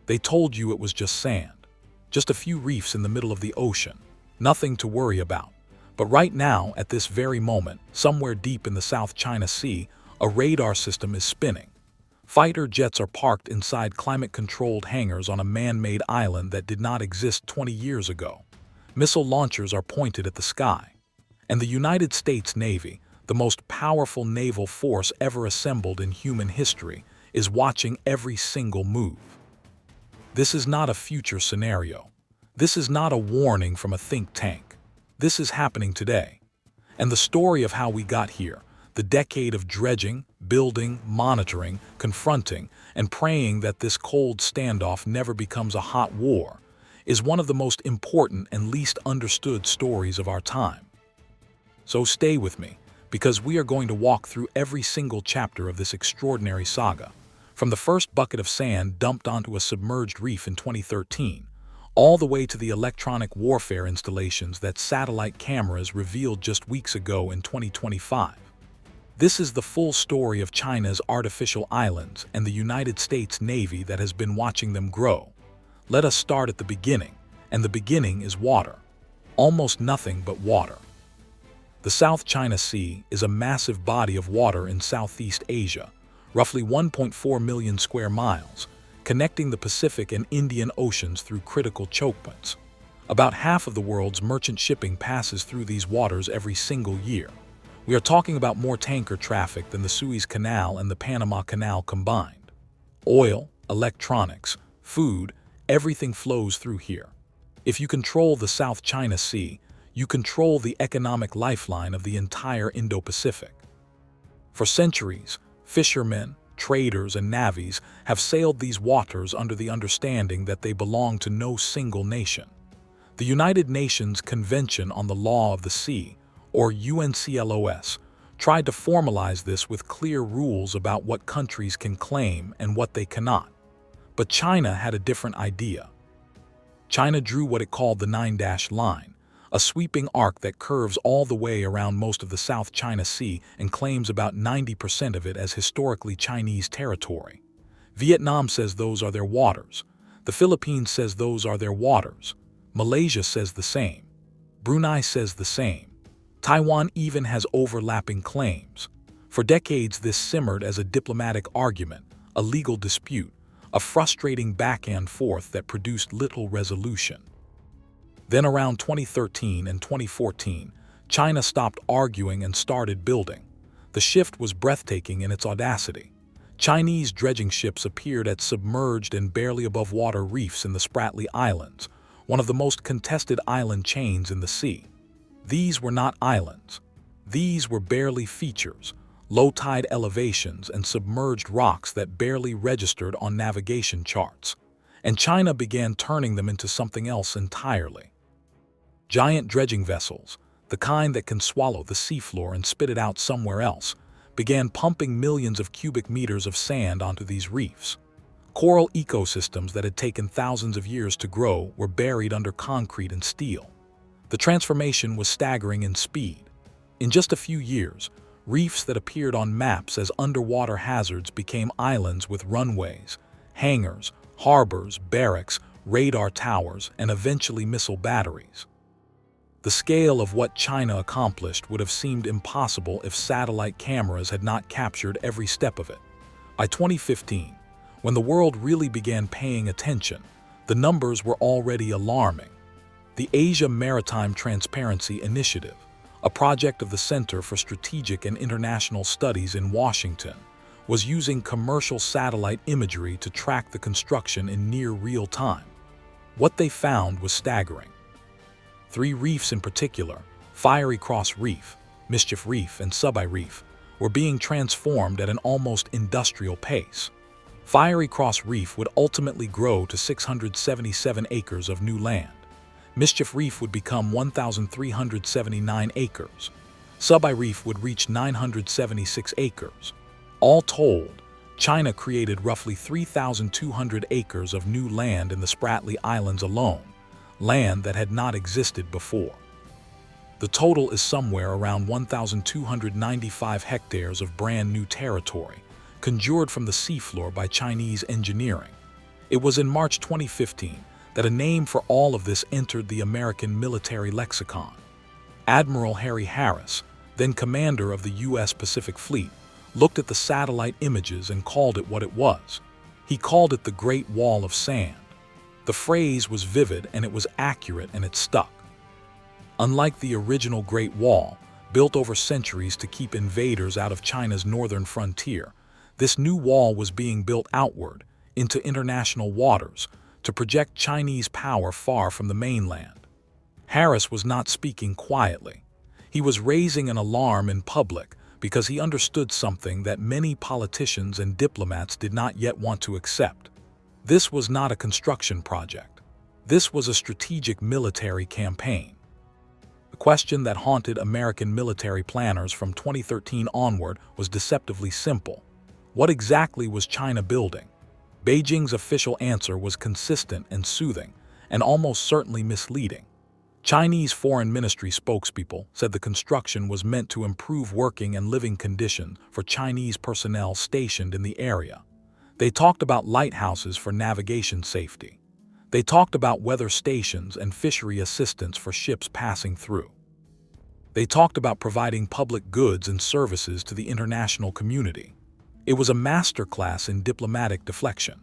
They told you it was just sand, just a few reefs in the middle of the ocean, nothing to worry about. But right now, at this very moment, somewhere deep in the South China Sea, a radar system is spinning. Fighter jets are parked inside climate-controlled hangars on a man-made island that did not exist 20 years ago. Missile launchers are pointed at the sky. And the United States Navy, the most powerful naval force ever assembled in human history, is watching every single move. This is not a future scenario. This is not a warning from a think tank. This is happening today. And the story of how we got here, the decade of dredging, building, monitoring, confronting, and praying that this cold standoff never becomes a hot war, is one of the most important and least understood stories of our time. So stay with me, because we are going to walk through every single chapter of this extraordinary saga, from the first bucket of sand dumped onto a submerged reef in 2013, all the way to the electronic warfare installations that satellite cameras revealed just weeks ago in 2025. This is the full story of China's artificial islands and the United States Navy that has been watching them grow. Let us start at the beginning, and the beginning is water. Almost nothing but water. The South China Sea is a massive body of water in Southeast Asia, roughly 1.4 million square miles, connecting the Pacific and Indian Oceans through critical choke points. About half of the world's merchant shipping passes through these waters every single year. We are talking about more tanker traffic than the Suez Canal and the Panama Canal combined. Oil, electronics, food, everything flows through here. If you control the South China Sea, you control the economic lifeline of the entire Indo-Pacific. For centuries, fishermen, traders, and navies have sailed these waters under the understanding that they belong to no single nation. The United Nations Convention on the Law of the Sea, or UNCLOS, tried to formalize this with clear rules about what countries can claim and what they cannot. But China had a different idea. China drew what it called the Nine-Dash Line, a sweeping arc that curves all the way around most of the South China Sea and claims about 90% of it as historically Chinese territory. Vietnam says those are their waters. The Philippines says those are their waters. Malaysia says the same. Brunei says the same. Taiwan even has overlapping claims. For decades, this simmered as a diplomatic argument, a legal dispute, a frustrating back and forth that produced little resolution. Then around 2013 and 2014, China stopped arguing and started building. The shift was breathtaking in its audacity. Chinese dredging ships appeared at submerged and barely above water reefs in the Spratly Islands, one of the most contested island chains in the sea. These were not islands. These were barely features, low-tide elevations and submerged rocks that barely registered on navigation charts. And China began turning them into something else entirely. Giant dredging vessels, the kind that can swallow the seafloor and spit it out somewhere else, began pumping millions of cubic meters of sand onto these reefs. Coral ecosystems that had taken thousands of years to grow were buried under concrete and steel. The transformation was staggering in speed. In just a few years, reefs that appeared on maps as underwater hazards became islands with runways, hangars, harbors, barracks, radar towers, and eventually missile batteries. The scale of what China accomplished would have seemed impossible if satellite cameras had not captured every step of it. By 2015, when the world really began paying attention, the numbers were already alarming. The Asia Maritime Transparency Initiative, a project of the Center for Strategic and International Studies in Washington, was using commercial satellite imagery to track the construction in near real time. What they found was staggering. 3 reefs in particular, Fiery Cross Reef, Mischief Reef, and Submerged Reef, were being transformed at an almost industrial pace. Fiery Cross Reef would ultimately grow to 677 acres of new land. Mischief Reef would become 1,379 acres. Submerged Reef would reach 976 acres. All told, China created roughly 3,200 acres of new land in the Spratly Islands alone, land that had not existed before. The total is somewhere around 1,295 hectares of brand new territory, conjured from the seafloor by Chinese engineering. It was in March 2015 that a name for all of this entered the American military lexicon. Admiral Harry Harris, then commander of the U.S. Pacific Fleet, looked at the satellite images and called it what it was. He called it the Great Wall of Sand. The phrase was vivid and it was accurate, and it stuck. Unlike the original Great Wall, built over centuries to keep invaders out of China's northern frontier, this new wall was being built outward, into international waters, to project Chinese power far from the mainland. Harris was not speaking quietly. He was raising an alarm in public because he understood something that many politicians and diplomats did not yet want to accept. This was not a construction project. This was a strategic military campaign. The question that haunted American military planners from 2013 onward was deceptively simple. What exactly was China building? Beijing's official answer was consistent and soothing, and almost certainly misleading. Chinese Foreign Ministry spokespeople said the construction was meant to improve working and living conditions for Chinese personnel stationed in the area. They talked about lighthouses for navigation safety. They talked about weather stations and fishery assistance for ships passing through. They talked about providing public goods and services to the international community. It was a masterclass in diplomatic deflection.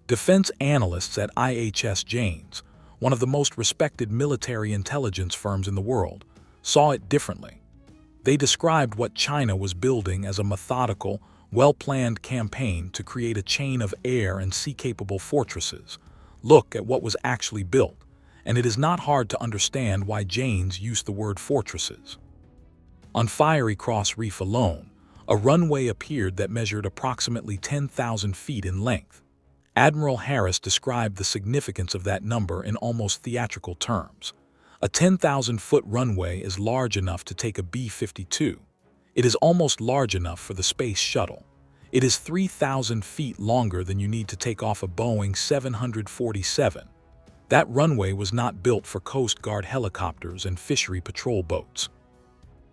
Defense analysts at IHS Janes, one of the most respected military intelligence firms in the world, saw it differently. They described what China was building as a methodical, well-planned campaign to create a chain of air and sea-capable fortresses. Look at what was actually built, and it is not hard to understand why Janes used the word fortresses. On Fiery Cross Reef alone, a runway appeared that measured approximately 10,000 feet in length. Admiral Harris described the significance of that number in almost theatrical terms. A 10,000-foot runway is large enough to take a B-52. It is almost large enough for the space shuttle. It is 3,000 feet longer than you need to take off a Boeing 747. That runway was not built for Coast Guard helicopters and fishery patrol boats.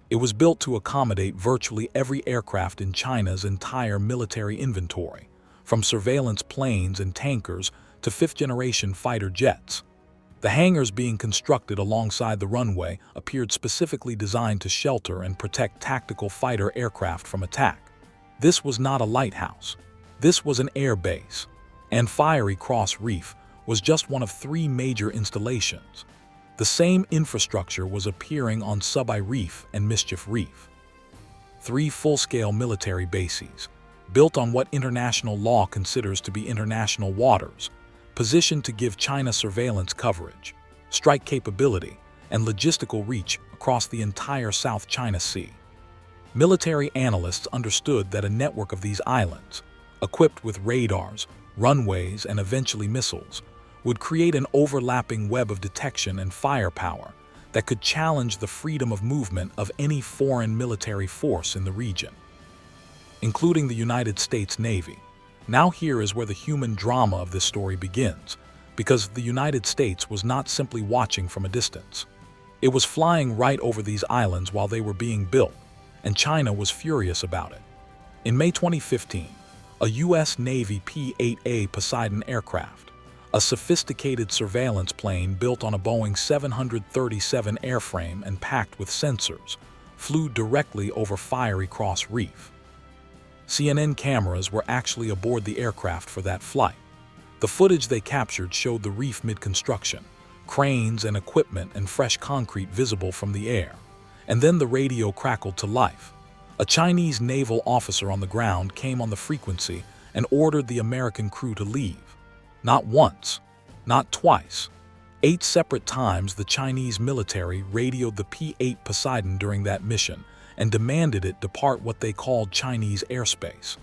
It was built to accommodate virtually every aircraft in China's entire military inventory, from surveillance planes and tankers to fifth-generation fighter jets. The hangars being constructed alongside the runway appeared specifically designed to shelter and protect tactical fighter aircraft from attack. This was not a lighthouse. This was an air base. And Fiery Cross Reef was just one of 3 major installations. The same infrastructure was appearing on Subai Reef and Mischief Reef. 3 full-scale military bases, built on what international law considers to be international waters, positioned to give China surveillance coverage, strike capability, and logistical reach across the entire South China Sea. Military analysts understood that a network of these islands, equipped with radars, runways, and eventually missiles, would create an overlapping web of detection and firepower that could challenge the freedom of movement of any foreign military force in the region, including the United States Navy. Now here is where the human drama of this story begins, because the United States was not simply watching from a distance. It was flying right over these islands while they were being built, and China was furious about it. In May 2015, a U.S. Navy P-8 Poseidon aircraft, a sophisticated surveillance plane built on a Boeing 737 airframe and packed with sensors, flew directly over Fiery Cross Reef. CNN cameras were actually aboard the aircraft for that flight. The footage they captured showed the reef mid-construction, cranes and equipment and fresh concrete visible from the air. And then the radio crackled to life. A Chinese naval officer on the ground came on the frequency and ordered the American crew to leave. Not once, not twice. 8 separate times the Chinese military radioed the P-8 Poseidon during that mission and demanded it depart what they called Chinese airspace.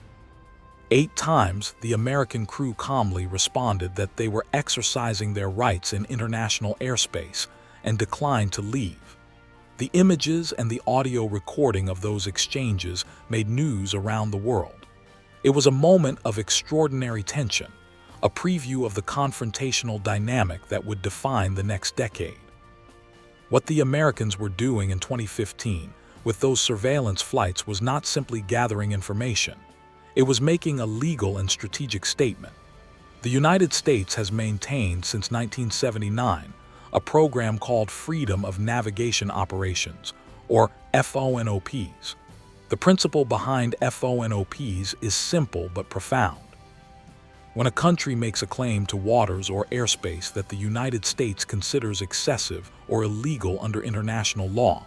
8 times the American crew calmly responded that they were exercising their rights in international airspace and declined to leave. The images and the audio recording of those exchanges made news around the world. It was a moment of extraordinary tension, a preview of the confrontational dynamic that would define the next decade. What the Americans were doing in 2015 with those surveillance flights was not simply gathering information. It was making a legal and strategic statement. The United States has maintained since 1979 a program called Freedom of Navigation Operations, or FONOPs. The principle behind FONOPs is simple but profound. When a country makes a claim to waters or airspace that the United States considers excessive or illegal under international law,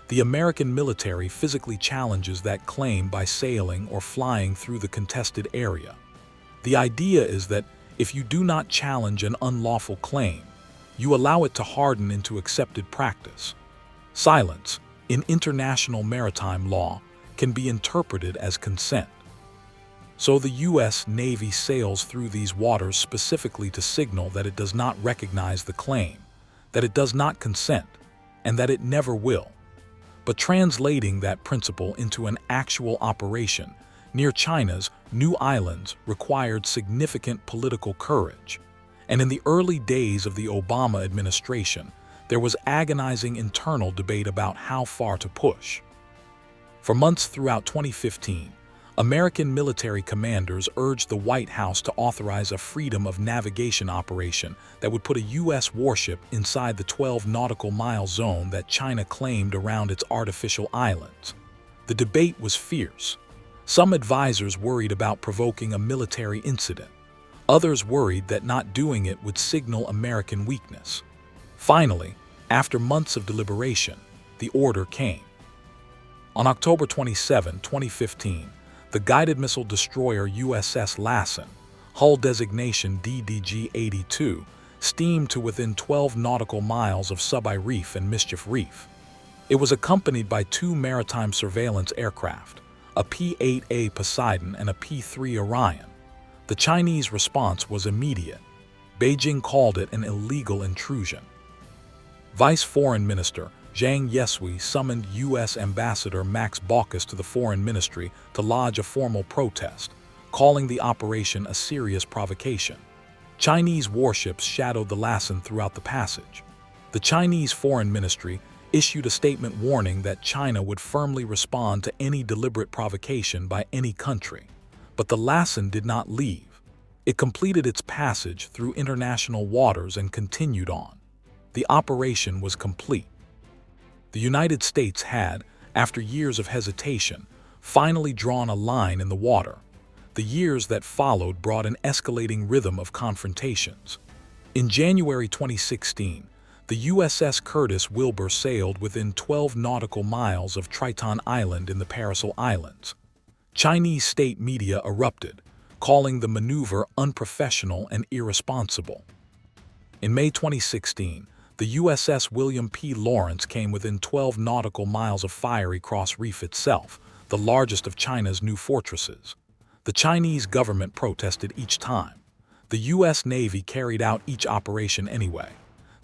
the American military physically challenges that claim by sailing or flying through the contested area. The idea is that if you do not challenge an unlawful claim, you allow it to harden into accepted practice. Silence, in international maritime law, can be interpreted as consent. So the U.S. Navy sails through these waters specifically to signal that it does not recognize the claim, that it does not consent, and that it never will. But translating that principle into an actual operation near China's New Islands required significant political courage. And in the early days of the Obama administration, there was agonizing internal debate about how far to push. For months throughout 2015, American military commanders urged the White House to authorize a freedom of navigation operation that would put a U.S. warship inside the 12 nautical mile zone that China claimed around its artificial islands. The debate was fierce. Some advisors worried about provoking a military incident. Others worried that not doing it would signal American weakness. Finally, after months of deliberation, the order came. On October 27, 2015, the guided missile destroyer USS Lassen, hull designation DDG-82, steamed to within 12 nautical miles of Submerged Reef and Mischief Reef. It was accompanied by 2 maritime surveillance aircraft, a P-8 Poseidon and a P-3 Orion. The Chinese response was immediate. Beijing called it an illegal intrusion. Vice Foreign Minister Zhang Yesui summoned U.S. Ambassador Max Baucus to the Foreign Ministry to lodge a formal protest, calling the operation a serious provocation. Chinese warships shadowed the Lassen throughout the passage. The Chinese Foreign Ministry issued a statement warning that China would firmly respond to any deliberate provocation by any country. But the Lassen did not leave. It completed its passage through international waters and continued on. The operation was complete. The United States had, after years of hesitation, finally drawn a line in the water. The years that followed brought an escalating rhythm of confrontations. In January 2016, the USS Curtis Wilbur sailed within 12 nautical miles of Triton Island in the Paracel Islands. Chinese state media erupted, calling the maneuver unprofessional and irresponsible. In May 2016, the USS William P. Lawrence came within 12 nautical miles of Fiery Cross Reef itself, the largest of China's new fortresses. The Chinese government protested each time. The U.S. Navy carried out each operation anyway.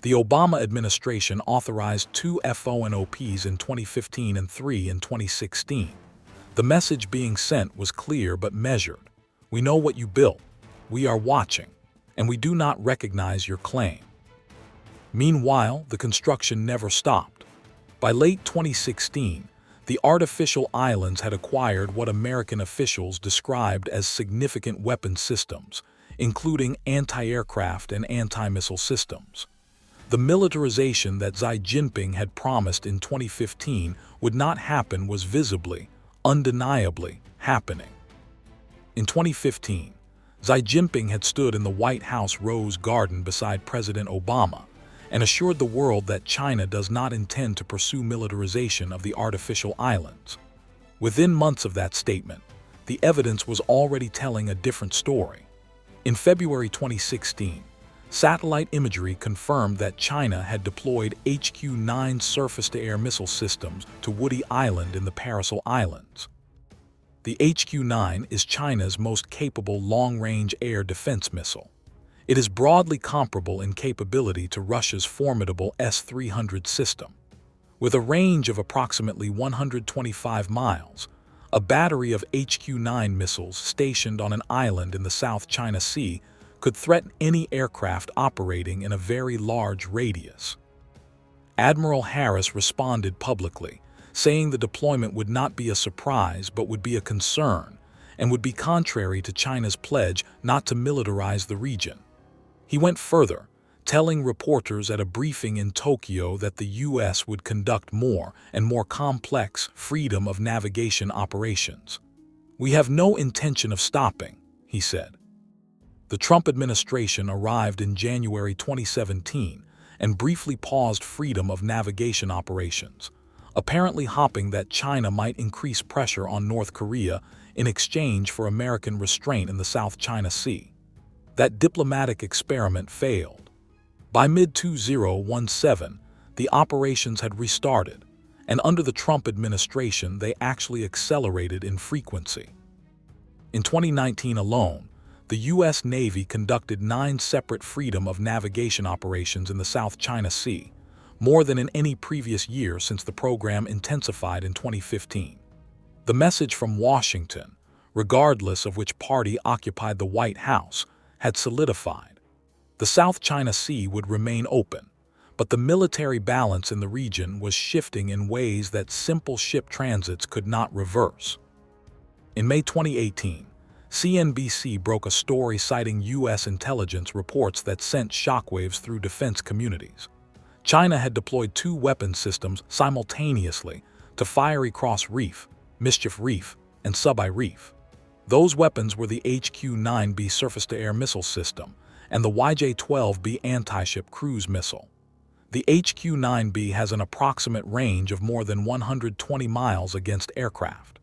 The Obama administration authorized 2 FONOPs in 2015 and 3 in 2016. The message being sent was clear but measured. We know what you built, we are watching, and we do not recognize your claim. Meanwhile, the construction never stopped. By late 2016, the artificial islands had acquired what American officials described as significant weapon systems, including anti-aircraft and anti-missile systems. The militarization that Xi Jinping had promised in 2015 would not happen was visibly, undeniably, happening. In 2015, Xi Jinping had stood in the White House Rose Garden beside President Obama and assured the world that China does not intend to pursue militarization of the artificial islands. Within months of that statement, the evidence was already telling a different story. In February 2016, satellite imagery confirmed that China had deployed HQ-9 surface-to-air missile systems to Woody Island in the Paracel Islands. The HQ-9 is China's most capable long-range air defense missile. It is broadly comparable in capability to Russia's formidable S-300 system. With a range of approximately 125 miles, a battery of HQ-9 missiles stationed on an island in the South China Sea could threaten any aircraft operating in a very large radius. Admiral Harris responded publicly, saying the deployment would not be a surprise but would be a concern, and would be contrary to China's pledge not to militarize the region. He went further, telling reporters at a briefing in Tokyo that the U.S. would conduct more and more complex freedom of navigation operations. "We have no intention of stopping," he said. The Trump administration arrived in January 2017 and briefly paused freedom of navigation operations, apparently hoping that China might increase pressure on North Korea in exchange for American restraint in the South China Sea. That diplomatic experiment failed. By mid-2017, the operations had restarted, and under the Trump administration they actually accelerated in frequency. In 2019 alone, the U.S. Navy conducted 9 separate freedom of navigation operations in the South China Sea, more than in any previous year since the program intensified in 2015. The message from Washington, regardless of which party occupied the White House, had solidified. The South China Sea would remain open, but the military balance in the region was shifting in ways that simple ship transits could not reverse. In May 2018, CNBC broke a story citing U.S. intelligence reports that sent shockwaves through defense communities. China had deployed 2 weapon systems simultaneously to Fiery Cross Reef, Mischief Reef, and Subai Reef. Those weapons were the HQ-9B surface-to-air missile system and the YJ-12B anti-ship cruise missile. The HQ-9B has an approximate range of more than 120 miles against aircraft.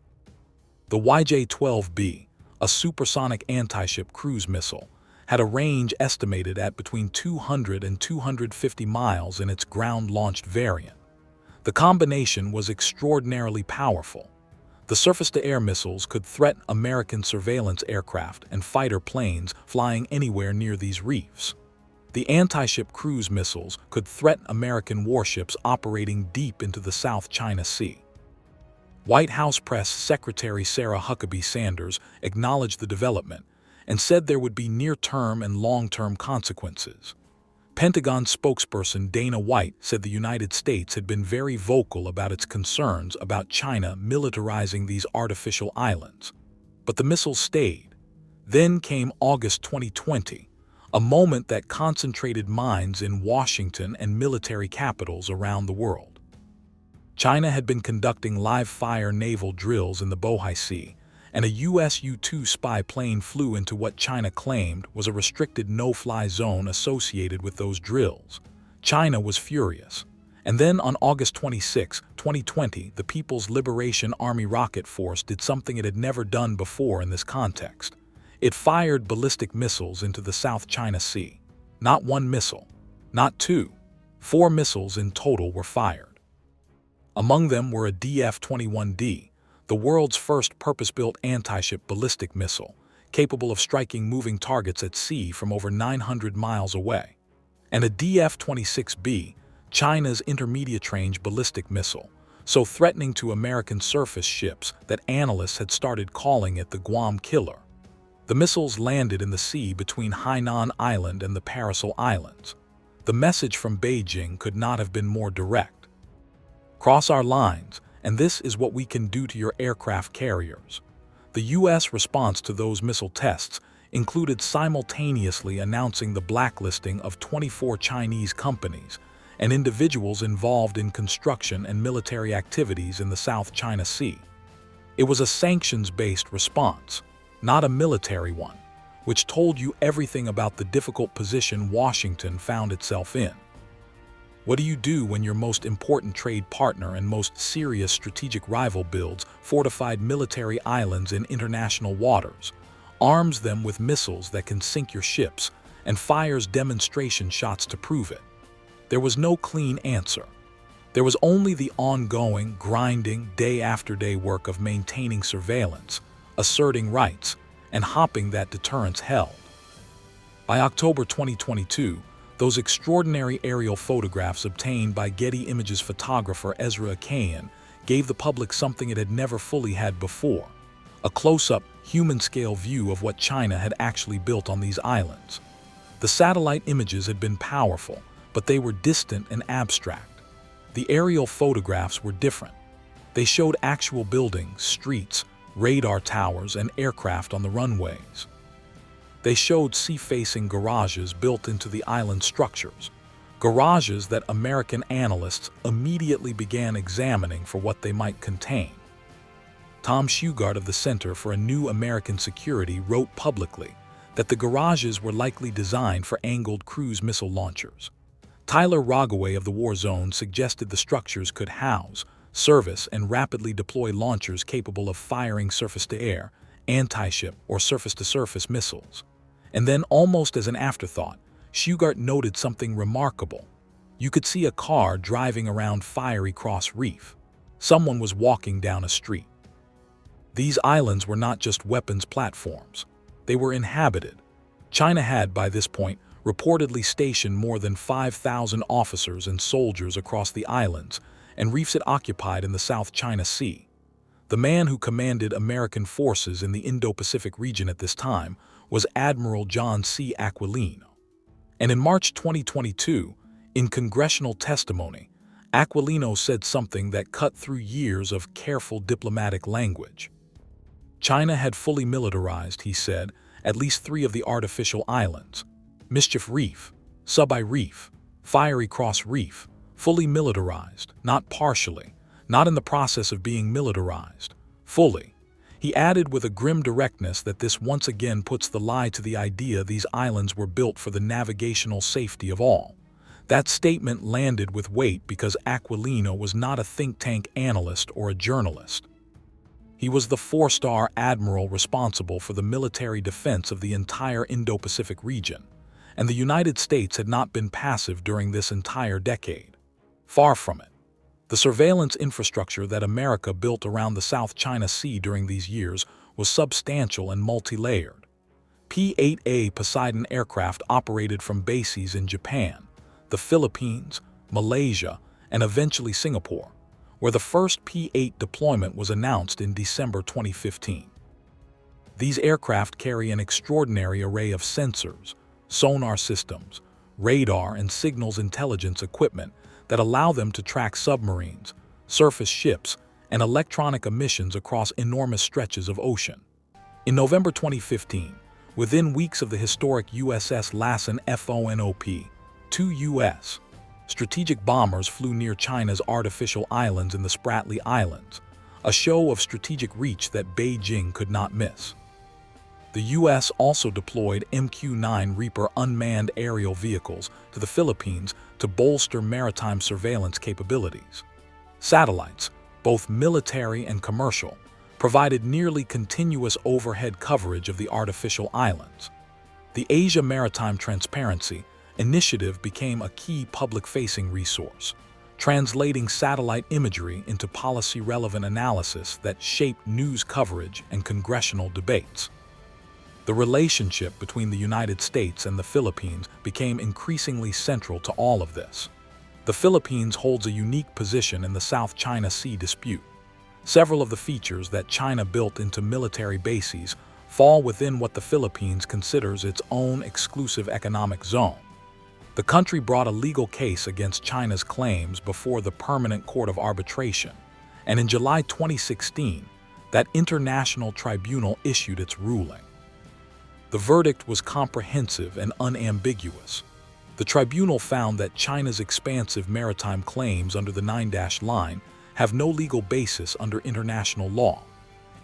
The YJ-12B, a supersonic anti-ship cruise missile, had a range estimated at between 200 and 250 miles in its ground-launched variant. The combination was extraordinarily powerful. The surface-to-air missiles could threaten American surveillance aircraft and fighter planes flying anywhere near these reefs. The anti-ship cruise missiles could threaten American warships operating deep into the South China Sea. White House Press Secretary Sarah Huckabee Sanders acknowledged the development and said there would be near-term and long-term consequences. Pentagon spokesperson Dana White said the United States had been very vocal about its concerns about China militarizing these artificial islands. But the missiles stayed. Then came August 2020, a moment that concentrated minds in Washington and military capitals around the world. China had been conducting live-fire naval drills in the Bohai Sea, and a U.S. U-2 spy plane flew into what China claimed was a restricted no-fly zone associated with those drills. China was furious. And then on August 26, 2020, the People's Liberation Army Rocket Force did something it had never done before in this context. It fired ballistic missiles into the South China Sea. Not 1 missile, not 2, 4 missiles in total were fired. Among them were a DF-21D, the world's first purpose-built anti-ship ballistic missile, capable of striking moving targets at sea from over 900 miles away, and a DF-26B, China's intermediate-range ballistic missile, so threatening to American surface ships that analysts had started calling it the Guam Killer. The missiles landed in the sea between Hainan Island and the Paracel Islands. The message from Beijing could not have been more direct. Cross our lines, and this is what we can do to your aircraft carriers. The U.S. response to those missile tests included simultaneously announcing the blacklisting of 24 Chinese companies and individuals involved in construction and military activities in the South China Sea. It was a sanctions-based response, not a military one, which told you everything about the difficult position Washington found itself in. What do you do when your most important trade partner and most serious strategic rival builds fortified military islands in international waters, arms them with missiles that can sink your ships, and fires demonstration shots to prove it? There was no clean answer. There was only the ongoing, grinding, day-after-day work of maintaining surveillance, asserting rights, and hoping that deterrence held. By October 2022, those extraordinary aerial photographs obtained by Getty Images photographer Ezra Akayan gave the public something it had never fully had before: a close-up, human-scale view of what China had actually built on these islands. The satellite images had been powerful, but they were distant and abstract. The aerial photographs were different. They showed actual buildings, streets, radar towers, and aircraft on the runways. They showed sea-facing garages built into the island structures, garages that American analysts immediately began examining for what they might contain. Tom Shugart of the Center for a New American Security wrote publicly that the garages were likely designed for angled cruise missile launchers. Tyler Rogaway of the War Zone suggested the structures could house, service, and rapidly deploy launchers capable of firing surface-to-air, anti-ship, or surface-to-surface missiles. And then, almost as an afterthought, Shugart noted something remarkable. You could see a car driving around Fiery Cross Reef. Someone was walking down a street. These islands were not just weapons platforms. They were inhabited. China had, by this point, reportedly stationed more than 5,000 officers and soldiers across the islands and reefs it occupied in the South China Sea. The man who commanded American forces in the Indo-Pacific region at this time was Admiral John C. Aquilino. And in March 2022, in congressional testimony, Aquilino said something that cut through years of careful diplomatic language. China had fully militarized, he said, at least 3 of the artificial islands: Mischief Reef, Subai Reef, Fiery Cross Reef, fully militarized, not partially, not in the process of being militarized, fully. He added with a grim directness that this once again puts the lie to the idea these islands were built for the navigational safety of all. That statement landed with weight because Aquilino was not a think tank analyst or a journalist. He was the 4-star admiral responsible for the military defense of the entire Indo-Pacific region, and the United States had not been passive during this entire decade. Far from it. The surveillance infrastructure that America built around the South China Sea during these years was substantial and multi-layered. P-8 Poseidon aircraft operated from bases in Japan, the Philippines, Malaysia, and eventually Singapore, where the first P-8 deployment was announced in December 2015. These aircraft carry an extraordinary array of sensors, sonar systems, radar, and signals intelligence equipment that allow them to track submarines, surface ships, and electronic emissions across enormous stretches of ocean. In November 2015, within weeks of the historic USS Lassen FONOP-2 U.S., strategic bombers flew near China's artificial islands in the Spratly Islands, a show of strategic reach that Beijing could not miss. The U.S. also deployed MQ-9 Reaper unmanned aerial vehicles to the Philippines to bolster maritime surveillance capabilities. Satellites, both military and commercial, provided nearly continuous overhead coverage of the artificial islands. The Asia Maritime Transparency Initiative became a key public-facing resource, translating satellite imagery into policy-relevant analysis that shaped news coverage and congressional debates. The relationship between the United States and the Philippines became increasingly central to all of this. The Philippines holds a unique position in the South China Sea dispute. Several of the features that China built into military bases fall within what the Philippines considers its own exclusive economic zone. The country brought a legal case against China's claims before the Permanent Court of Arbitration, and in July 2016, that international tribunal issued its ruling. The verdict was comprehensive and unambiguous. The tribunal found that China's expansive maritime claims under the 9-dash line have no legal basis under international law.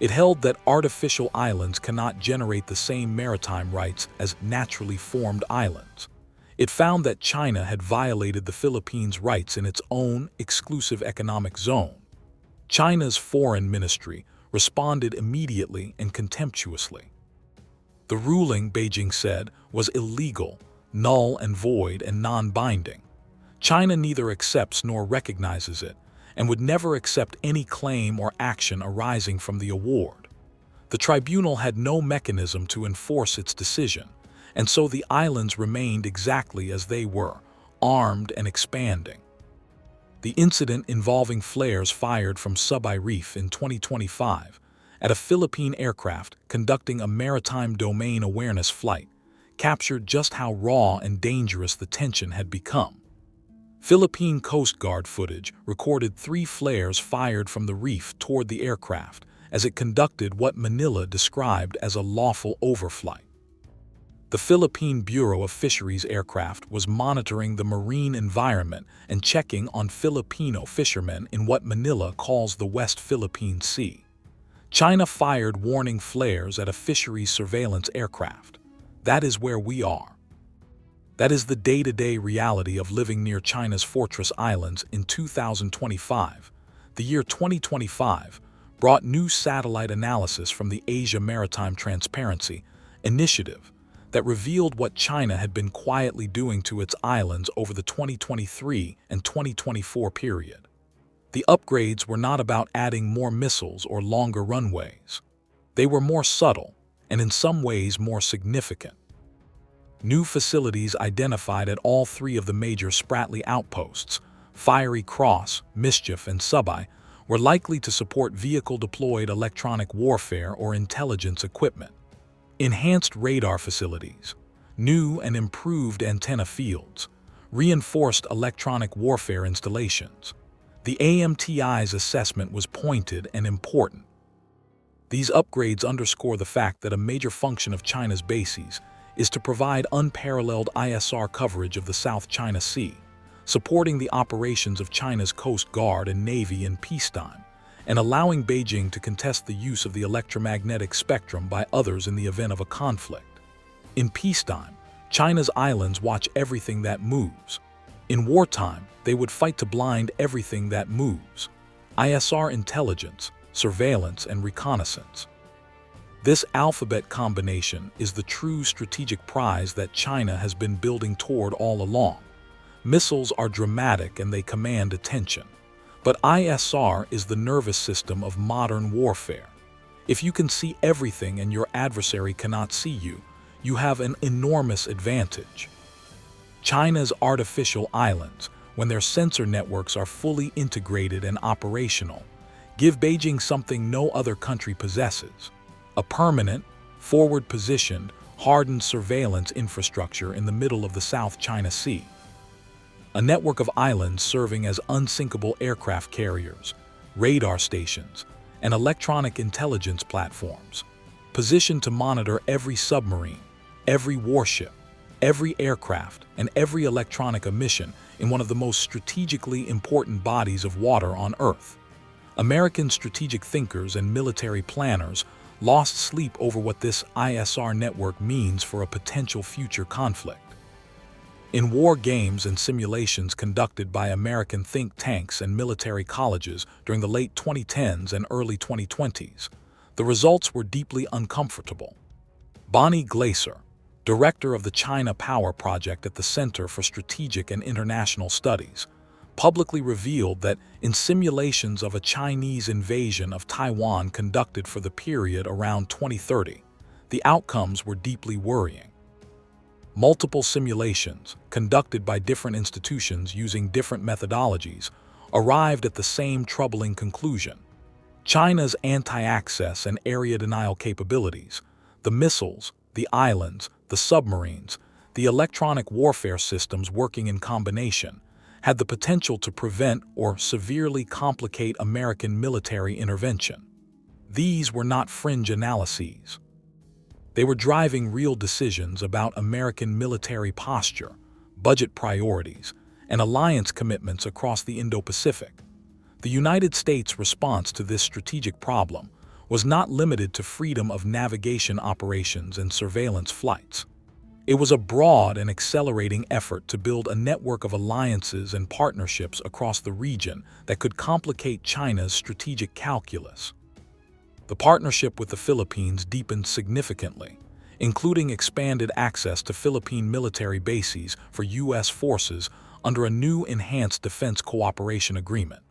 It held that artificial islands cannot generate the same maritime rights as naturally formed islands. It found that China had violated the Philippines' rights in its own exclusive economic zone. China's foreign ministry responded immediately and contemptuously. The ruling, Beijing said, was illegal, null and void, and non-binding. China neither accepts nor recognizes it, and would never accept any claim or action arising from the award. The tribunal had no mechanism to enforce its decision, and so the islands remained exactly as they were, armed and expanding. The incident involving flares fired from Subai Reef in 2025 at a Philippine aircraft conducting a maritime domain awareness flight captured just how raw and dangerous the tension had become. Philippine Coast Guard footage recorded 3 flares fired from the reef toward the aircraft as it conducted what Manila described as a lawful overflight. The Philippine Bureau of Fisheries aircraft was monitoring the marine environment and checking on Filipino fishermen in what Manila calls the West Philippine Sea. China fired warning flares at a fisheries surveillance aircraft. That is where we are. That is the day-to-day reality of living near China's Fortress Islands in 2025. The year 2025 brought new satellite analysis from the Asia Maritime Transparency Initiative that revealed what China had been quietly doing to its islands over the 2023 and 2024 period. The upgrades were not about adding more missiles or longer runways. They were more subtle and in some ways more significant. New facilities identified at all three of the major Spratly outposts, Fiery Cross, Mischief, and Subai, were likely to support vehicle-deployed electronic warfare or intelligence equipment. Enhanced radar facilities, new and improved antenna fields, reinforced electronic warfare installations. The AMTI's assessment was pointed and important. These upgrades underscore the fact that a major function of China's bases is to provide unparalleled ISR coverage of the South China Sea, supporting the operations of China's Coast Guard and Navy in peacetime, and allowing Beijing to contest the use of the electromagnetic spectrum by others in the event of a conflict. In peacetime, China's islands watch everything that moves. In wartime, they would fight to blind everything that moves. ISR intelligence, surveillance, and reconnaissance. This alphabet combination is the true strategic prize that China has been building toward all along. Missiles are dramatic and they command attention. But ISR is the nervous system of modern warfare. If you can see everything and your adversary cannot see you, you have an enormous advantage. China's artificial islands, when their sensor networks are fully integrated and operational, give Beijing something no other country possesses: a permanent, forward-positioned, hardened surveillance infrastructure in the middle of the South China Sea. A network of islands serving as unsinkable aircraft carriers, radar stations, and electronic intelligence platforms, positioned to monitor every submarine, every warship, every aircraft, and every electronic emission in one of the most strategically important bodies of water on Earth. American strategic thinkers and military planners lost sleep over what this ISR network means for a potential future conflict. In war games and simulations conducted by American think tanks and military colleges during the late 2010s and early 2020s, the results were deeply uncomfortable. Bonnie Glaser, director of the China Power Project at the Center for Strategic and International Studies, publicly revealed that in simulations of a Chinese invasion of Taiwan conducted for the period around 2030, the outcomes were deeply worrying. Multiple simulations, conducted by different institutions using different methodologies, arrived at the same troubling conclusion. China's anti-access and area denial capabilities, the missiles, the islands, the submarines, the electronic warfare systems working in combination, had the potential to prevent or severely complicate American military intervention. These were not fringe analyses. They were driving real decisions about American military posture, budget priorities, and alliance commitments across the Indo-Pacific. The United States' response to this strategic problem was not limited to freedom of navigation operations and surveillance flights. It was a broad and accelerating effort to build a network of alliances and partnerships across the region that could complicate China's strategic calculus. The partnership with the Philippines deepened significantly, including expanded access to Philippine military bases for U.S. forces under a new enhanced defense cooperation agreement.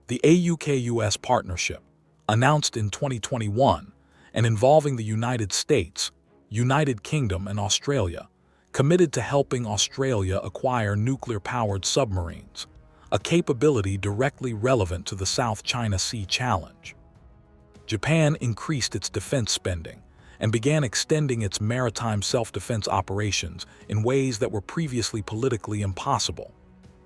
The AUKUS partnership, announced in 2021 and involving the United States, United Kingdom, and Australia, committed to helping Australia acquire nuclear-powered submarines, a capability directly relevant to the South China Sea challenge. Japan increased its defense spending and began extending its maritime self-defense operations in ways that were previously politically impossible.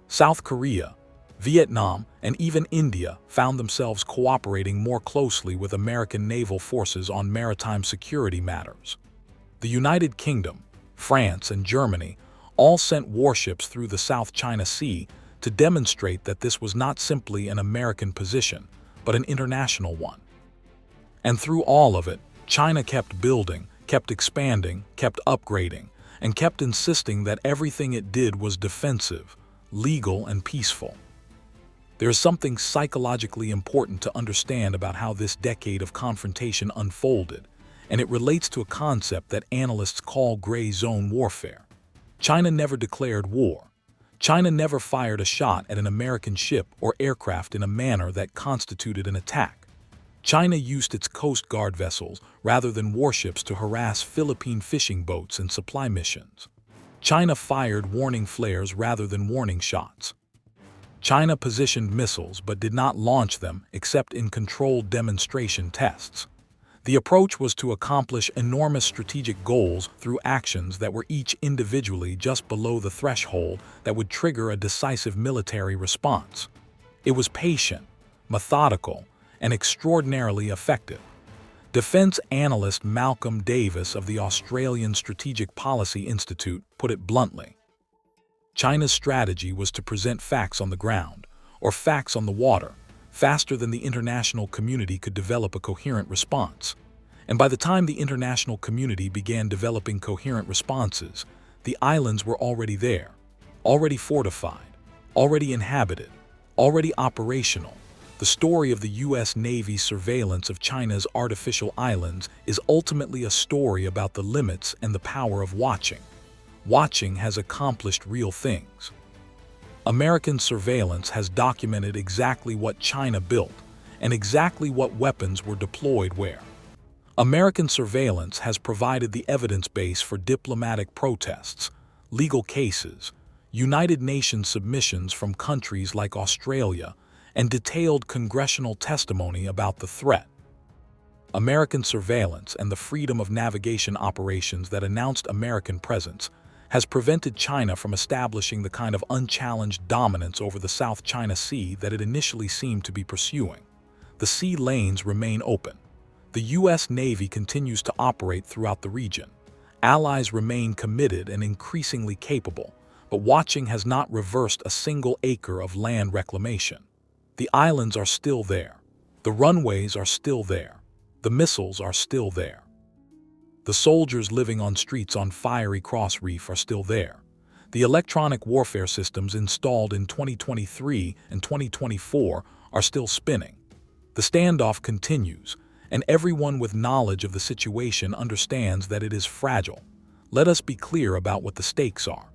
South Korea, Vietnam, and even India found themselves cooperating more closely with American naval forces on maritime security matters. The United Kingdom, France, and Germany all sent warships through the South China Sea to demonstrate that this was not simply an American position, but an international one. And through all of it, China kept building, kept expanding, kept upgrading, and kept insisting that everything it did was defensive, legal, and peaceful. There is something psychologically important to understand about how this decade of confrontation unfolded, and it relates to a concept that analysts call gray zone warfare. China never declared war. China never fired a shot at an American ship or aircraft in a manner that constituted an attack. China used its Coast Guard vessels rather than warships to harass Philippine fishing boats and supply missions. China fired warning flares rather than warning shots. China positioned missiles but did not launch them except in controlled demonstration tests. The approach was to accomplish enormous strategic goals through actions that were each individually just below the threshold that would trigger a decisive military response. It was patient, methodical, and extraordinarily effective. Defense analyst Malcolm Davis of the Australian Strategic Policy Institute put it bluntly. China's strategy was to present facts on the ground, or facts on the water, faster than the international community could develop a coherent response. And by the time the international community began developing coherent responses, the islands were already there, already fortified, already inhabited, already operational. The story of the U.S. Navy's surveillance of China's artificial islands is ultimately a story about the limits and the power of watching. Watching has accomplished real things. American surveillance has documented exactly what China built and exactly what weapons were deployed where. American surveillance has provided the evidence base for diplomatic protests, legal cases, United Nations submissions from countries like Australia, and detailed congressional testimony about the threat. American surveillance and the freedom of navigation operations that announced American presence has prevented China from establishing the kind of unchallenged dominance over the South China Sea that it initially seemed to be pursuing. The sea lanes remain open. The U.S. Navy continues to operate throughout the region. Allies remain committed and increasingly capable, but watching has not reversed a single acre of land reclamation. The islands are still there. The runways are still there. The missiles are still there. The soldiers living on streets on Fiery Cross Reef are still there. The electronic warfare systems installed in 2023 and 2024 are still spinning. The standoff continues, and everyone with knowledge of the situation understands that it is fragile. Let us be clear about what the stakes are.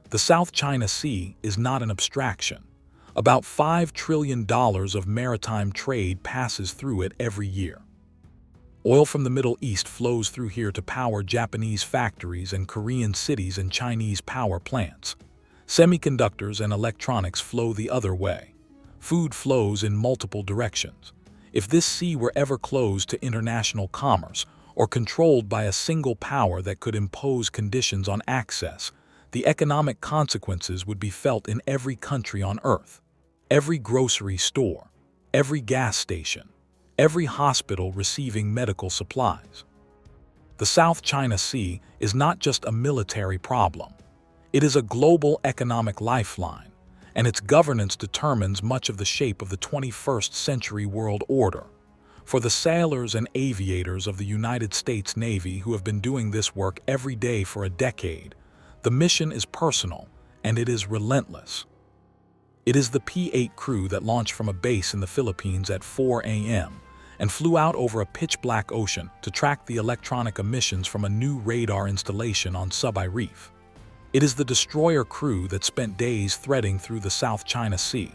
The South China Sea is not an abstraction. About $5 trillion of maritime trade passes through it every year. Oil from the Middle East flows through here to power Japanese factories and Korean cities and Chinese power plants. Semiconductors and electronics flow the other way. Food flows in multiple directions. If this sea were ever closed to international commerce or controlled by a single power that could impose conditions on access, the economic consequences would be felt in every country on Earth. Every grocery store, every gas station, every hospital receiving medical supplies. The South China Sea is not just a military problem. It is a global economic lifeline, and its governance determines much of the shape of the 21st century world order. For the sailors and aviators of the United States Navy who have been doing this work every day for a decade, the mission is personal and it is relentless. It is the P-8 crew that launched from a base in the Philippines at 4 a.m. and flew out over a pitch-black ocean to track the electronic emissions from a new radar installation on Submerged Reef. It is the destroyer crew that spent days threading through the South China Sea,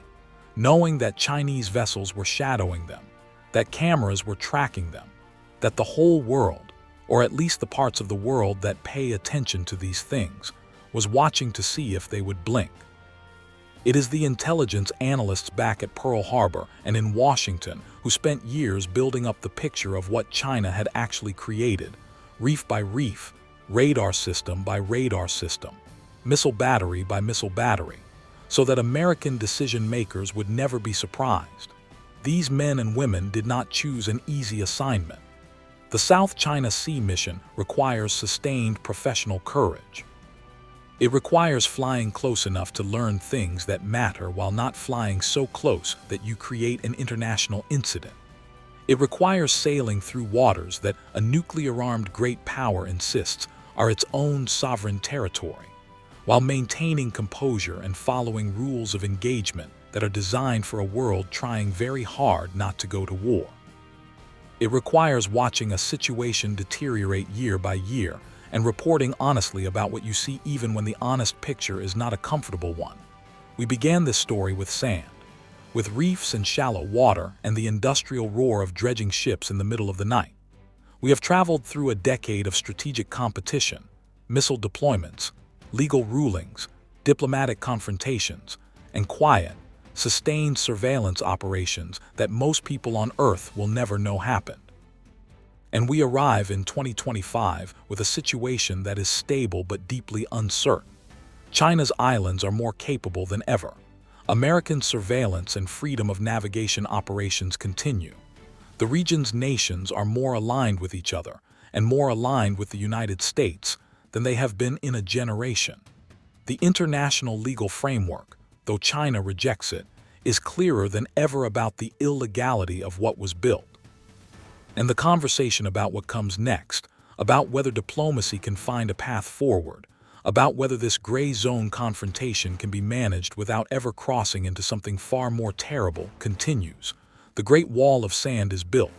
knowing that Chinese vessels were shadowing them, that cameras were tracking them, that the whole world, or at least the parts of the world that pay attention to these things, was watching to see if they would blink. It is the intelligence analysts back at Pearl Harbor and in Washington who spent years building up the picture of what China had actually created, reef by reef, radar system by radar system, missile battery by missile battery, so that American decision-makers would never be surprised. These men and women did not choose an easy assignment. The South China Sea mission requires sustained professional courage. It requires flying close enough to learn things that matter while not flying so close that you create an international incident. It requires sailing through waters that a nuclear-armed great power insists are its own sovereign territory, while maintaining composure and following rules of engagement that are designed for a world trying very hard not to go to war. It requires watching a situation deteriorate year by year and reporting honestly about what you see even when the honest picture is not a comfortable one. We began this story with sand, with reefs and shallow water and the industrial roar of dredging ships in the middle of the night. We have traveled through a decade of strategic competition, missile deployments, legal rulings, diplomatic confrontations, and quiet, sustained surveillance operations that most people on Earth will never know happened. And we arrive in 2025 with a situation that is stable but deeply uncertain. China's islands are more capable than ever. American surveillance and freedom of navigation operations continue. The region's nations are more aligned with each other and more aligned with the United States than they have been in a generation. The international legal framework, though China rejects it, is clearer than ever about the illegality of what was built. And the conversation about what comes next, about whether diplomacy can find a path forward, about whether this gray zone confrontation can be managed without ever crossing into something far more terrible, continues. The Great Wall of Sand is built.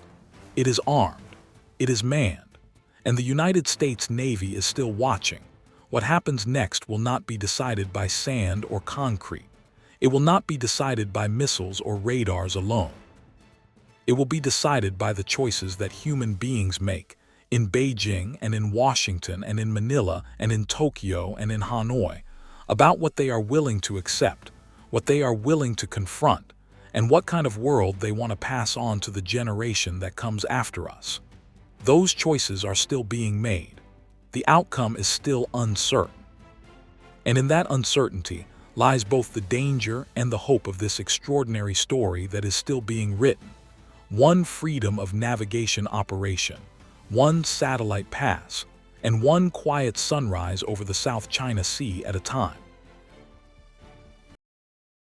It is armed. It is manned. And the United States Navy is still watching. What happens next will not be decided by sand or concrete. It will not be decided by missiles or radars alone. It will be decided by the choices that human beings make in Beijing and in Washington and in Manila and in Tokyo and in Hanoi, about what they are willing to accept, what they are willing to confront, and what kind of world they want to pass on to the generation that comes after us. Those choices are still being made. The outcome is still uncertain. And in that uncertainty lies both the danger and the hope of this extraordinary story that is still being written. One freedom of navigation operation, one satellite pass, and one quiet sunrise over the South China Sea at a time.